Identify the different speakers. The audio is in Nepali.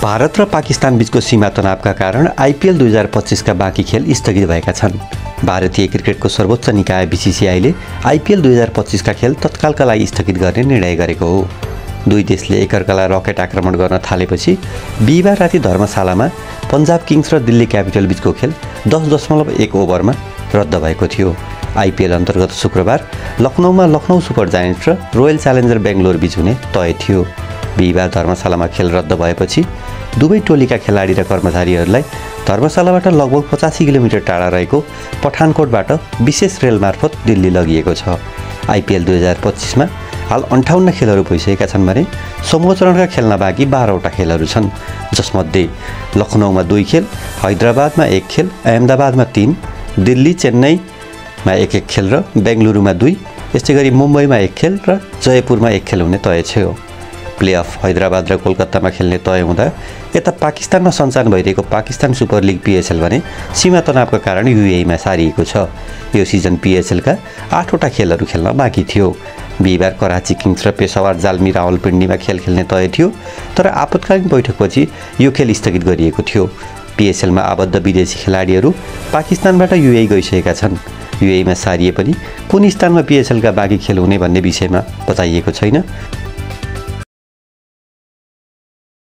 Speaker 1: भारत र पाकिस्तान बीचको सीमा तनावका कारण आइपिएल 2025 का बाँकी खेल स्थगित भएका छन्। भारतीय क्रिकेटको सर्वोच्च निकाय बीसीसीआईले आइपिएल 2025 का खेल तत्कालका लागि स्थगित गर्ने निर्णय गरेको हो। दुई देशले एकअर्कालाई रकेट आक्रमण गर्न थालेपछि बिहीबार राति धर्मशालामा पन्जाब किङ्स र दिल्ली क्यापिटल बीचको खेल 10.1 ओभरमा रद्द भएको थियो। आइपिएल अन्तर्गत शुक्रबार लखनऊमा लखनऊ सुपर जायन्ट्स र रोयल च्यालेन्जर बेङ्गलोर बीच हुने तय थियो। बिहीबार धर्मशालामा खेल रद्द भएपछि दुवै टोलीका खेलाडी र कर्मचारीहरूलाई धर्मशालाबाट लगभग 85 किलोमिटर टाढा रहेको पठानकोटबाट विशेष रेल मार्फत दिल्ली लगिएको छ। आइपिएल 2025 मा हाल 58 खेलहरू भइसकेका छन् भने समूह चरणका खेल्न बाँकी 12 वटा खेलहरू छन्, जसमध्ये लखनऊमा 2 खेल, हैदराबादमा 1 खेल, अहमदाबादमा 3, दिल्ली चेन्नईमा 1-1 खेल र बेङ्गलुरुमा 2, यस्तै गरी मुम्बईमा 1 खेल र जयपुरमा 1 खेल हुने तय छ। प्लेअफ हैदराबाद र कोलकातामा खेल्ने तय हुँदा यता पाकिस्तानमा सञ्चालन भइरहेको पाकिस्तान सुपर लिग पिएसएल भने सीमा तनावका कारण युएईमा सारिएको छ। यो सिजन पिएसएलका 8 वटा खेलहरू खेल्न बाँकी थियो। बिहीबार कराची किङ्स र पेशावर जाल्मी रावलपिण्डीमा खेल खेल्ने तय थियो, तर आपतकालीन बैठकपछि यो खेल स्थगित गरिएको थियो। पिएसएलमा आबद्ध विदेशी खेलाडीहरू पाकिस्तानबाट युएई गइसकेका छन्। युएईमा सारिए पनि कुन स्थानमा पिएसएलका बाँकी खेल हुने भन्ने विषयमा बताइएको छैन।